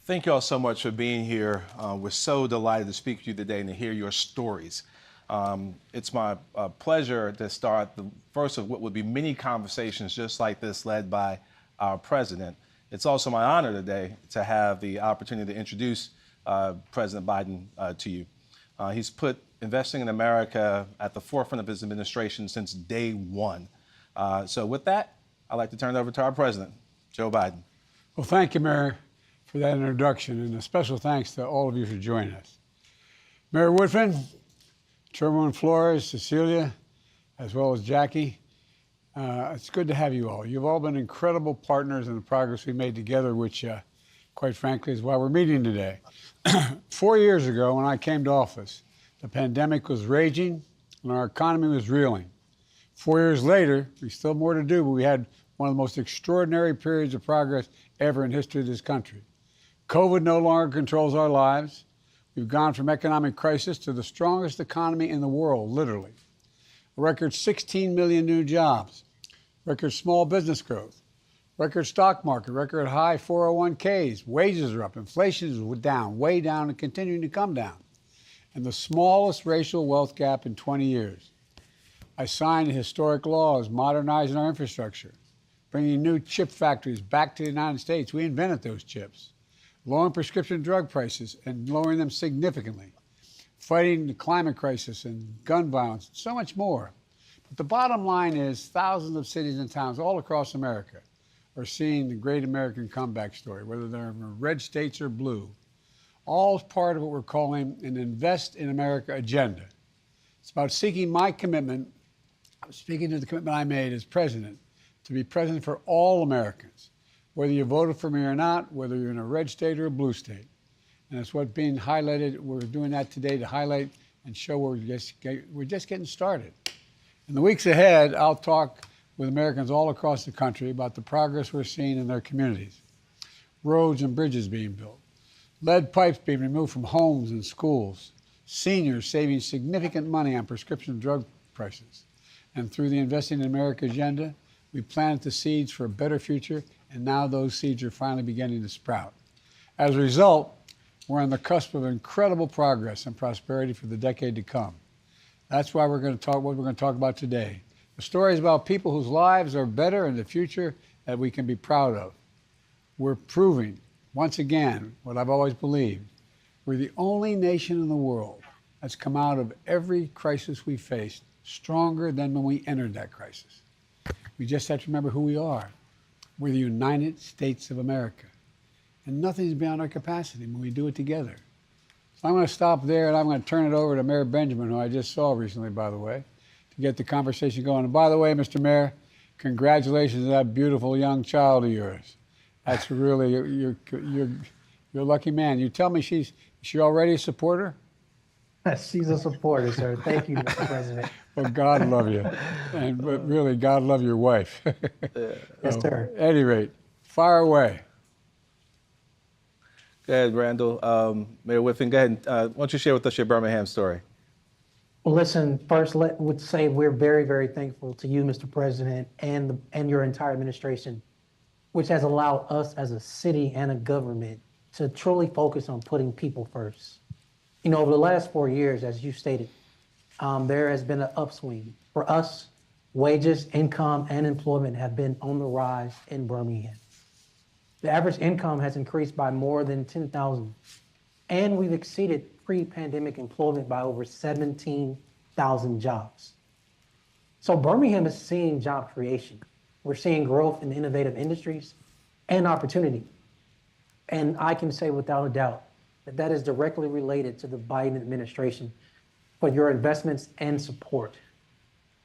Thank you all so much for being here. We're so delighted to speak with you today and to hear your stories. It's my pleasure to start the first of what would be many conversations just like this led by our president. It's also my honor today to have the opportunity to introduce President Biden to you. He's put investing in America at the forefront of his administration since day one. So with that, I'd like to turn it over to our president, Joe Biden. Well, thank you, Mayor, for that introduction, and a special thanks to all of you for joining us. Mayor Woodfin, Chairwoman Flores, Cecilia, as well as Jackie, it's good to have you all. You've all been incredible partners in the progress we made together, which, quite frankly, is why we're meeting today. 4 years ago, when I came to office, the pandemic was raging and our economy was reeling. 4 years later, we still have more to do, but we had one of the most extraordinary periods of progress ever in history of this country. COVID no longer controls our lives. We've gone from economic crisis to the strongest economy in the world, literally. A record 16 million new jobs, record small business growth, record stock market, record high 401ks, wages are up, inflation is down, way down, and continuing to come down, and the smallest racial wealth gap in 20 years. I signed historic laws modernizing our infrastructure, bringing new chip factories back to the United States. We invented those chips. Lowering prescription drug prices and lowering them significantly, fighting the climate crisis and gun violence, so much more. But the bottom line is thousands of cities and towns all across America are seeing the great American comeback story, whether they're in red states or blue. All is part of what we're calling an Invest in America agenda. It's about seeking my commitment, speaking to the commitment I made as president, to be president for all Americans, whether you voted for me or not, whether you're in a red state or a blue state. And it's what's being highlighted. We're doing that today to highlight and show we're just getting started. In the weeks ahead, I'll talk with Americans all across the country about the progress we're seeing in their communities. Roads and bridges being built, lead pipes being removed from homes and schools, seniors saving significant money on prescription drug prices. And through the Investing in America agenda, we planted the seeds for a better future, and now those seeds are finally beginning to sprout. As a result, we're on the cusp of incredible progress and prosperity for the decade to come. That's why we're going to talk what we're going to talk about today. The story is about people whose lives are better in the future that we can be proud of. We're proving, once again, what I've always believed. We're the only nation in the world that's come out of every crisis we faced stronger than when we entered that crisis. We just have to remember who we are. We're the United States of America. And nothing's beyond our capacity when we do it together. So I'm going to stop there, and I'm going to turn it over to Mayor Benjamin, who I just saw recently, by the way, to get the conversation going. And by the way, Mr. Mayor, congratulations to that beautiful young child of yours. That's really, you're a lucky man. You tell me is she already a supporter? She's a supporter, sir. Thank you, Mr. President. Well, God love you. But really, God love your wife. Yes, sir. At any rate, fire away. Go ahead, Randall. Mayor Whiffen, go ahead. Why don't you share with us your Birmingham story? Well, listen, first, would say we're very, very thankful to you, Mr. President, and your entire administration, which has allowed us as a city and a government to truly focus on putting people first. You know, over the last 4 years, as you stated, there has been an upswing. For us, wages, income, and employment have been on the rise in Birmingham. The average income has increased by more than 10,000, and we've exceeded pre-pandemic employment by over 17,000 jobs. So Birmingham is seeing job creation. We're seeing growth in innovative industries and opportunity. And I can say without a doubt that that is directly related to the Biden administration for your investments and support.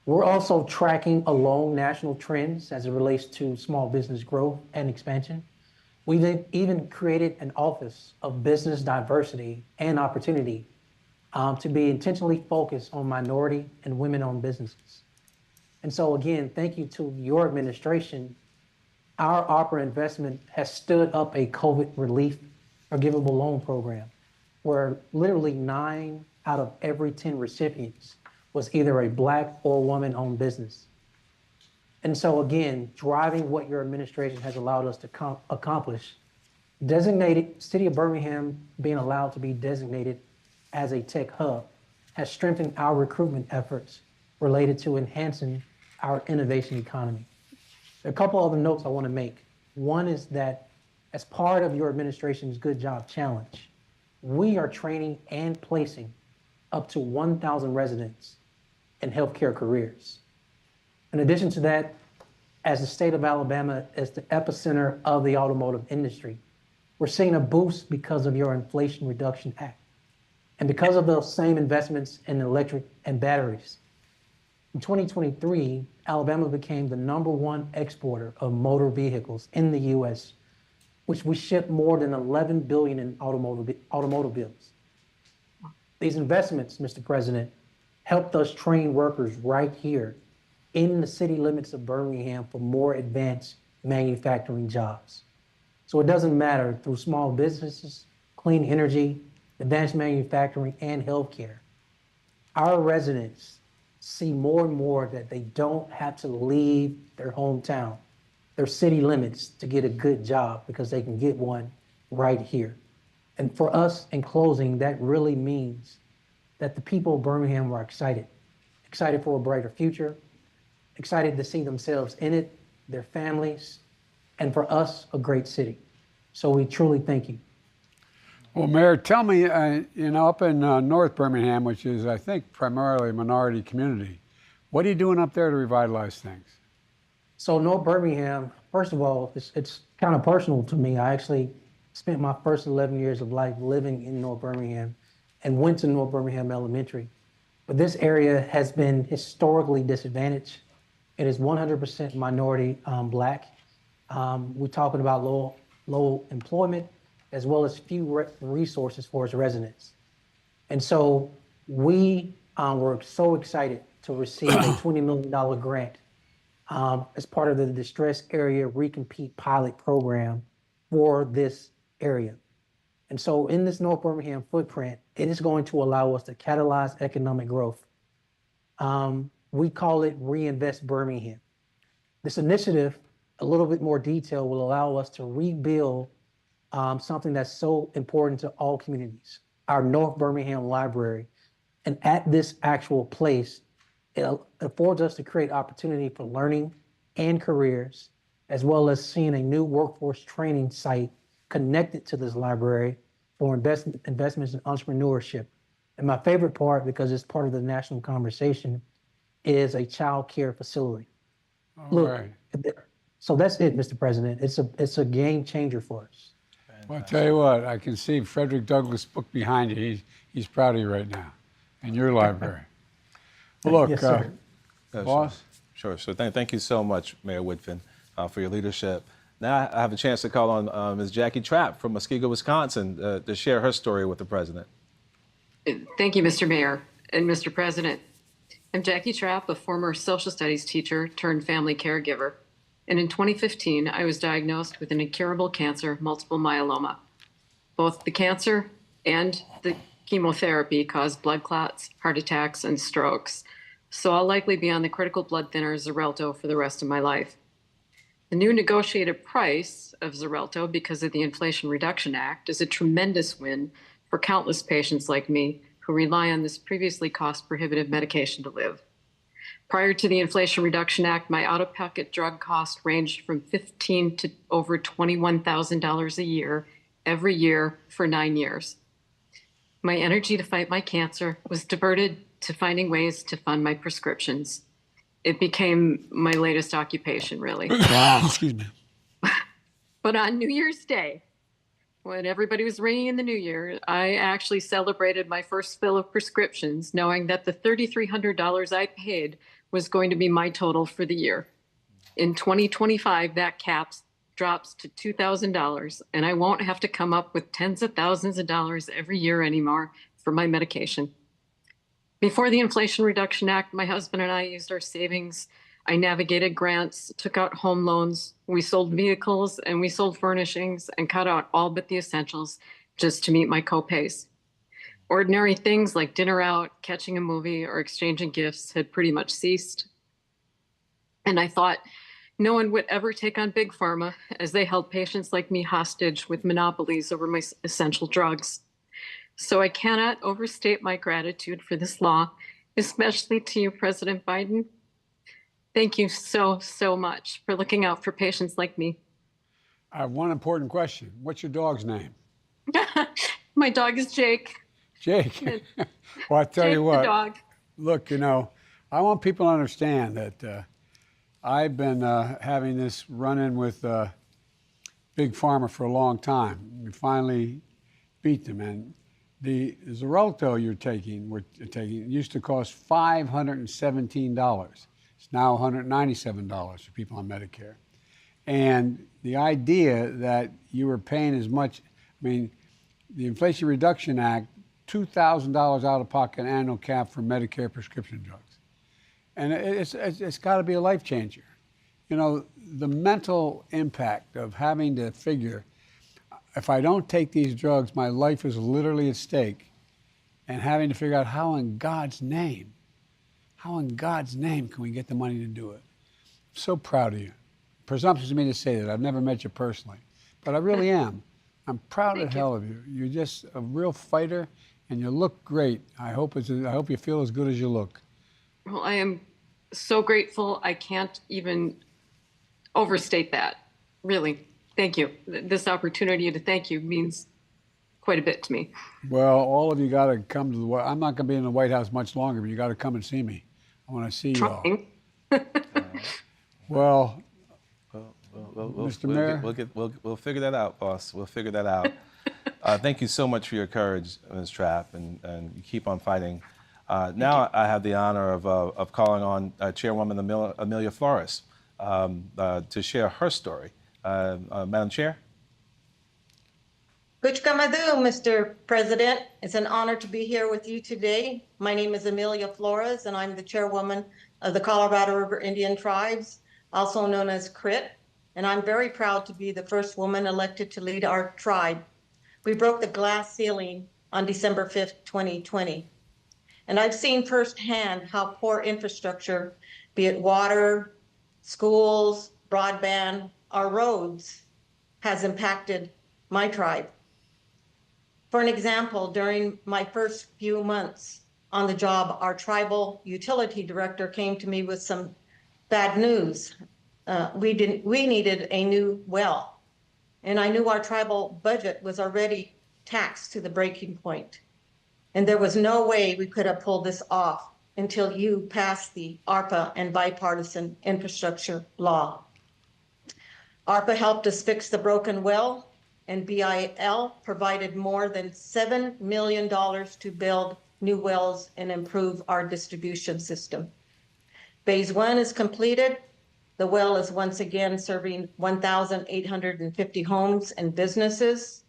We're also tracking along national trends as it relates to small business growth and expansion. We've even created an Office of Business Diversity and Opportunity to be intentionally focused on minority and women-owned businesses. And so again, thank you to your administration. Our Opera investment has stood up a COVID relief forgivable loan program where literally 9 out of every 10 recipients was either a Black or woman-owned business. And so again, driving what your administration has allowed us to accomplish Designated, City of Birmingham being allowed to be designated as a tech hub has strengthened our recruitment efforts related to enhancing our innovation economy. There are a couple other notes I want to make. One is that as part of your administration's Good Job Challenge, we are training and placing up to 1,000 residents in healthcare careers. In addition to that, as the state of Alabama is the epicenter of the automotive industry, we're seeing a boost because of your Inflation Reduction Act. And because of those same investments in electric and batteries, in 2023, Alabama became the #1 exporter of motor vehicles in the US, which we shipped more than 11 billion in automobiles. These investments, Mr. President, helped us train workers right here in the city limits of Birmingham for more advanced manufacturing jobs. So it doesn't matter through small businesses, clean energy, advanced manufacturing, and healthcare. Our residents see more and more that they don't have to leave their hometown, their city limits, to get a good job because they can get one right here. And for us, in closing, that really means that the people of Birmingham are excited for a brighter future, excited to see themselves in it, their families, and for us, a great city. So we truly thank you. Well, Mayor, tell me, up in North Birmingham, which is, I think, primarily a minority community, what are you doing up there to revitalize things? So North Birmingham, first of all, it's kind of personal to me. I actually spent my first 11 years of life living in North Birmingham and went to North Birmingham Elementary. But this area has been historically disadvantaged. It is 100% minority Black. We're talking about low employment, as well as few resources for its residents. And so we were so excited to receive a $20 million grant as part of the Distress Area Recompete Pilot Program for this area. And so in this North Birmingham footprint, it is going to allow us to catalyze economic growth. We call it Reinvest Birmingham. This initiative, a little bit more detail, will allow us to rebuild something that's so important to all communities, our North Birmingham Library. And at this actual place, it affords us to create opportunity for learning and careers, as well as seeing a new workforce training site connected to this library for investments in entrepreneurship. And my favorite part, because it's part of the national conversation, is a child care facility. All Look, right. so that's it, Mr. President. It's a game changer for us. Well, I'll tell you what, I can see Frederick Douglass' book behind you. He's proud of you right now, and your library. Well, look, Yes, sir. boss. Sure. So thank you so much, Mayor Woodfin, for your leadership. Now I have a chance to call on Ms. Jackie Trapp from Muskego, Wisconsin, to share her story with the president. Thank you, Mr. Mayor and Mr. President. I'm Jackie Trapp, a former social studies teacher turned family caregiver. And in 2015, I was diagnosed with an incurable cancer, multiple myeloma. Both the cancer and the chemotherapy caused blood clots, heart attacks, and strokes. So I'll likely be on the critical blood thinner Xarelto for the rest of my life. The new negotiated price of Xarelto, because of the Inflation Reduction Act, is a tremendous win for countless patients like me who rely on this previously cost-prohibitive medication to live. Prior to the Inflation Reduction Act, my out-of-pocket drug cost ranged from $15,000 to over $21,000 a year, every year for 9 years. My energy to fight my cancer was diverted to finding ways to fund my prescriptions. It became my latest occupation, really. Wow. Excuse me. But on New Year's Day, when everybody was ringing in the new year, I actually celebrated my first fill of prescriptions, knowing that the $3,300 I paid was going to be my total for the year. In 2025, that cap drops to $2,000, and I won't have to come up with tens of thousands of dollars every year anymore for my medication. Before the Inflation Reduction Act, my husband and I used our savings. I navigated grants, took out home loans, we sold vehicles, and we sold furnishings and cut out all but the essentials just to meet my co-pays. Ordinary things like dinner out, catching a movie, or exchanging gifts had pretty much ceased. And I thought, No one would ever take on Big Pharma, as they held patients like me hostage with monopolies over my essential drugs. So I cannot overstate my gratitude for this law, especially to you, President Biden. Thank you so, so much for looking out for patients like me. I have one important question. What's your dog's name? My dog is Jake. Jake. Well, I tell Jake you what. the dog. Look, I want people to understand that I've been having this run-in with Big Pharma for a long time. We finally beat them, and the Xarelto we're taking used to cost $517. It's now $197 for people on Medicare. And the idea that you were paying as much, the Inflation Reduction Act, $2,000 out of pocket annual cap for Medicare prescription drugs. And it's got to be a life changer. The mental impact of having to figure, if I don't take these drugs, my life is literally at stake, and having to figure out how in God's name can we get the money to do it. I'm so proud of you. Presumptuous of me to say that. I've never met you personally, but I really am. I'm proud as hell of you. You're just a real fighter, and you look great. I hope you feel as good as you look. Well, I am so grateful. I can't even overstate that. Really. Thank you. This opportunity to thank you means quite a bit to me. Well, all of you got to come to the I'm not going to be in the White House much longer, but you got to come and see me. I want to see you all. Well, Mr. Mayor? We'll figure that out, boss. We'll figure that out. Thank you so much for your courage, Ms. Trapp, and you keep on fighting. Now I have the honor of calling on Chairwoman Amelia Flores to share her story. Madam Chair? Kuchkamadu, Mr. President. It's an honor to be here with you today. My name is Amelia Flores, and I'm the chairwoman of the Colorado River Indian Tribes, also known as CRIT, and I'm very proud to be the first woman elected to lead our tribe. We broke the glass ceiling on December 5th, 2020. And I've seen firsthand how poor infrastructure, be it water, schools, broadband, our roads, has impacted my tribe. For an example, during my first few months on the job, our tribal utility director came to me with some bad news. We needed a new well, and I knew our tribal budget was already taxed to the breaking point. And there was no way we could have pulled this off until you passed the ARPA and bipartisan infrastructure law. ARPA helped us fix the broken well, and BIL provided more than $7 million to build new wells and improve our distribution system. Phase 1 is completed. The well is once again serving 1,850 homes and businesses.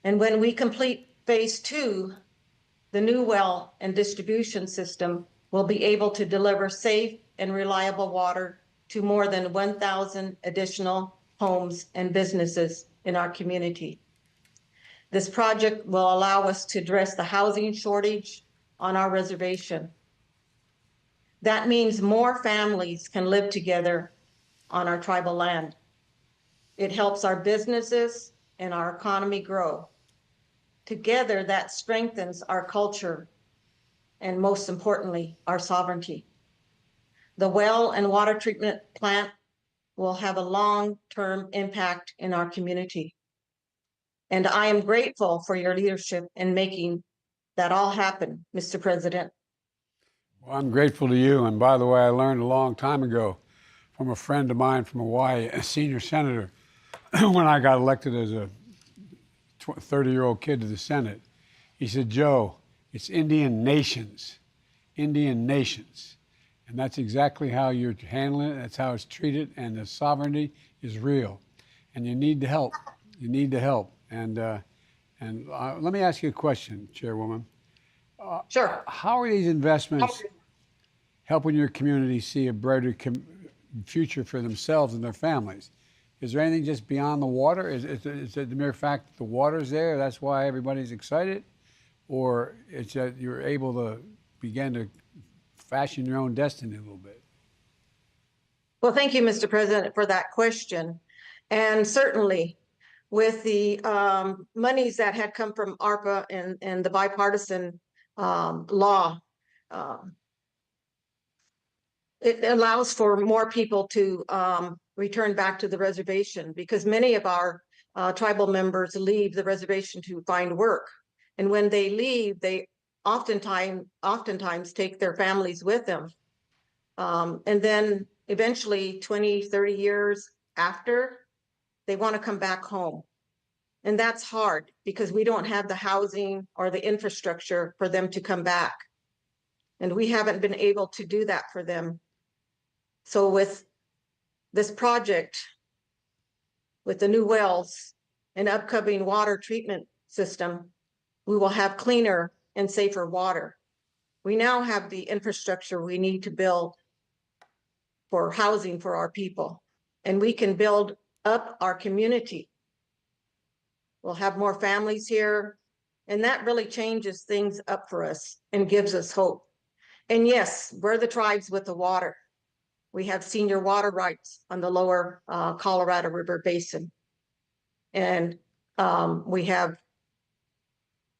And when we complete Phase 2, the new well and distribution system will be able to deliver safe and reliable water to more than 1,000 additional homes and businesses in our community. This project will allow us to address the housing shortage on our reservation. That means more families can live together on our tribal land. It helps our businesses and our economy grow. Together, that strengthens our culture and, most importantly, our sovereignty. The well and water treatment plant will have a long-term impact in our community. And I am grateful for your leadership in making that all happen, Mr. President. Well, I'm grateful to you. And by the way, I learned a long time ago from a friend of mine from Hawaii, a senior senator, when I got elected as a 30-year-old kid to the Senate. He said, Joe, it's Indian nations, Indian nations. And that's exactly how you're handling it. That's how it's treated. And the sovereignty is real. And you need the help. You need the help. And let me ask you a question, Chairwoman. Sure. How are these investments helping your community see a brighter future for themselves and their families? Is there anything just beyond the water? Is it the mere fact that the water's there, that's why everybody's excited? Or it's that you're able to begin to fashion your own destiny a little bit? Well, thank you, Mr. President, for that question. And certainly with the monies that had come from ARPA and the bipartisan law, it allows for more people to return back to the reservation, because many of our tribal members leave the reservation to find work. And when they leave, they oftentimes take their families with them. And then eventually 20, 30 years after, they want to come back home. And that's hard because we don't have the housing or the infrastructure for them to come back. And we haven't been able to do that for them. So with this project, with the new wells and upcoming water treatment system, we will have cleaner and safer water. We now have the infrastructure we need to build for housing for our people, and we can build up our community. We'll have more families here, and that really changes things up for us and gives us hope. And yes, we're the tribes with the water. We have senior water rights on the lower Colorado River Basin. And we have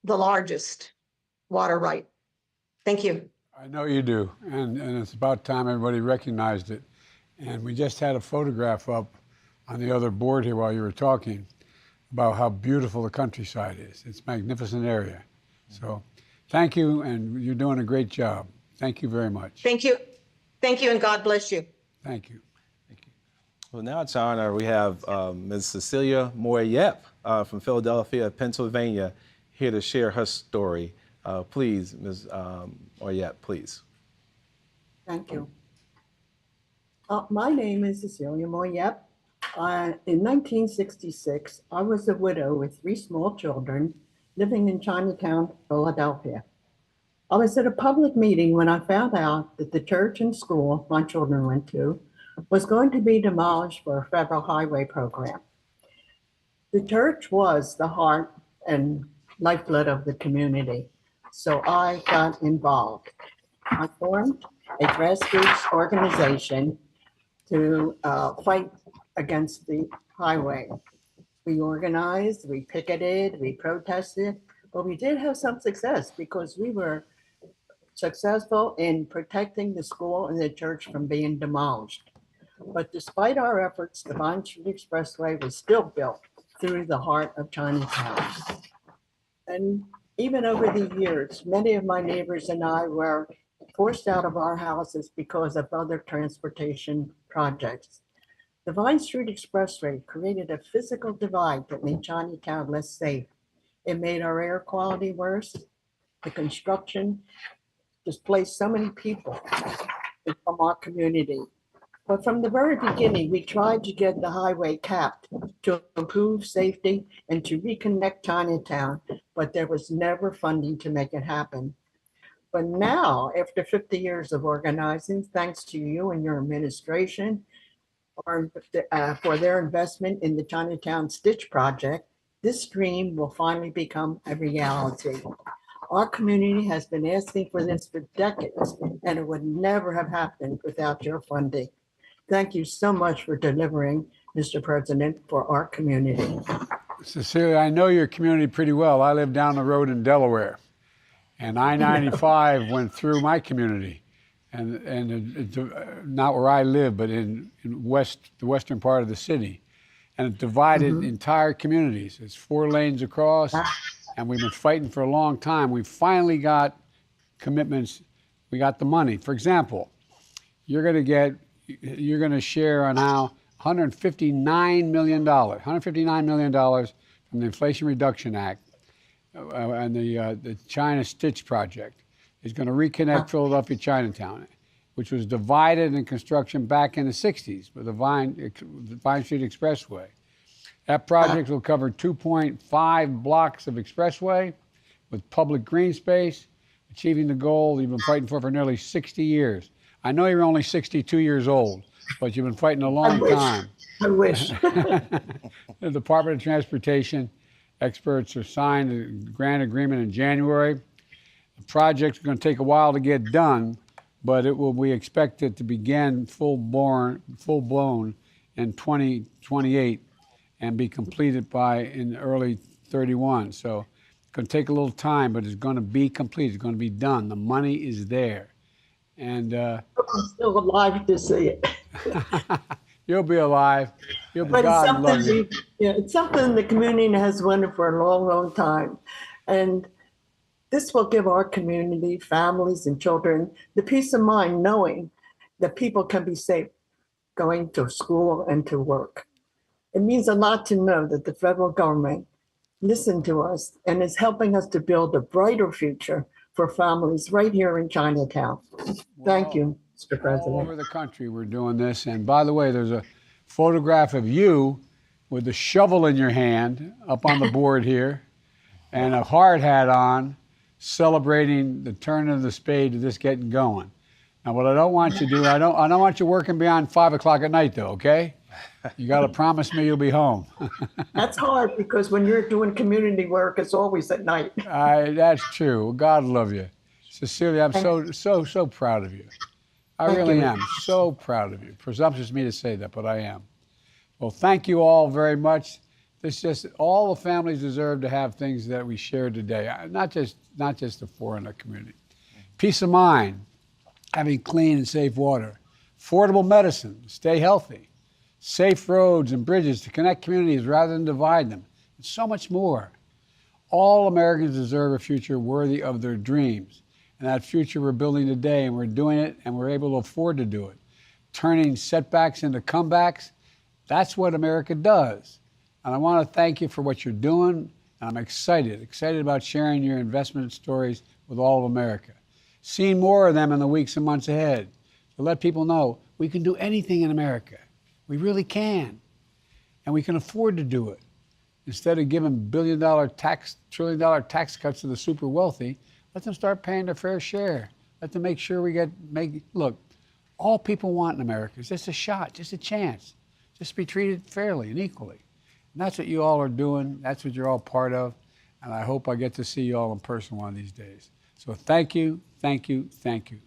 the largest water right. Thank you. I know you do, and it's about time everybody recognized it. And we just had a photograph up on the other board here while you were talking about how beautiful the countryside is. It's a magnificent area. So thank you, and you're doing a great job. Thank you very much. Thank you. Thank you, and God bless you. Thank you. Well, now it's our honor. We have Ms. Cecilia Moyep from Philadelphia, Pennsylvania, here to share her story. Please, Ms. Moyep, please. Thank you. My name is Cecilia Moyep. In 1966, I was a widow with 3 small children living in Chinatown, Philadelphia. I was at a public meeting when I found out that the church and school my children went to was going to be demolished for a federal highway program. The church was the heart and lifeblood of the community, so I got involved. I formed a grassroots organization to fight against the highway. We organized, we picketed, we protested, but we did have some success because we were successful in protecting the school and the church from being demolished. But despite our efforts, the Vine Street Expressway was still built through the heart of Chinatown. And even over the years, many of my neighbors and I were forced out of our houses because of other transportation projects. The Vine Street Expressway created a physical divide that made Chinatown less safe. It made our air quality worse. The construction displaced so many people from our community. But from the very beginning, we tried to get the highway capped to improve safety and to reconnect Chinatown, but there was never funding to make it happen. But now, after 50 years of organizing, thanks to you and your administration for their investment in the Chinatown Stitch Project, this dream will finally become a reality. Our community has been asking for this for decades, and it would never have happened without your funding. Thank you so much for delivering, Mr. President, for our community. Cecilia, I know your community pretty well. I live down the road in Delaware, and I-95 went through my community, and not where I live, but in the western part of the city, and it divided entire communities. It's 4 lanes across, and we've been fighting for a long time. We finally got commitments. We got the money. For example, you're going to share on how $159 million from the Inflation Reduction Act and the China Stitch Project is going to reconnect Philadelphia Chinatown, which was divided in construction back in the 60s with the Vine Street Expressway. That project will cover 2.5 blocks of expressway with public green space, achieving the goal you've been fighting for nearly 60 years. I know you're only 62 years old, but you've been fighting a long time. I wish. The Department of Transportation experts are signed a grant agreement in January. The project's going to take a while to get done, but we expect it to begin full blown in 2028 and be completed in early 31. So it's going to take a little time, but it's going to be complete. It's going to be done. The money is there. And I'm still alive to see it. you'll be alive. But God love you. it's something the community has wanted for a long, long time. And this will give our community, families and children, the peace of mind knowing that people can be safe going to school and to work. It means a lot to know that the federal government listened to us and is helping us to build a brighter future for families right here in Chinatown. Thank you, Mr. All President. over the country, we're doing this. And by the way, there's a photograph of you with the shovel in your hand up on the board here and a hard hat on, celebrating the turn of the spade to this getting going. Now, what I don't want you to do, I don't want you working beyond 5 o'clock at night, though, okay? You got to promise me you'll be home. That's hard because when you're doing community work, it's always at night. That's true. God love you. Cecilia, I'm so proud of you. I really am so proud of you. Presumptuous of me to say that, but I am. Well, thank you all very much. All the families deserve to have things that we shared today, not just the four in the community. Peace of mind, having clean and safe water, affordable medicine, stay healthy, safe roads and bridges to connect communities rather than divide them, and so much more. All Americans deserve a future worthy of their dreams. And that future we're building today, and we're doing it, and we're able to afford to do it. Turning setbacks into comebacks, that's what America does. And I want to thank you for what you're doing. And I'm excited about sharing your investment stories with all of America. Seeing more of them in the weeks and months ahead to let people know we can do anything in America. We really can. And we can afford to do it. Instead of giving billion-dollar trillion-dollar tax cuts to the super wealthy, let them start paying their fair share. Let them make sure look, all people want in America is just a shot, just a chance, just to be treated fairly and equally. And that's what you all are doing. That's what you're all part of. And I hope I get to see you all in person one of these days. So thank you, thank you, thank you.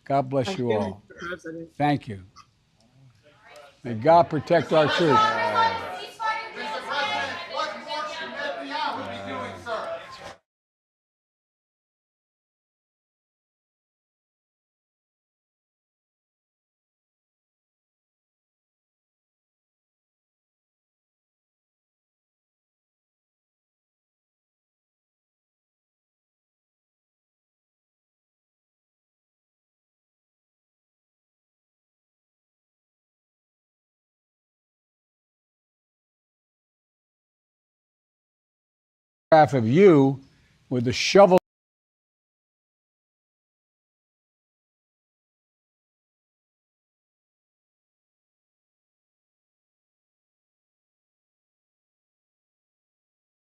God bless you all. Mr. President. Thank you. May God protect our troops. Of you with the shovel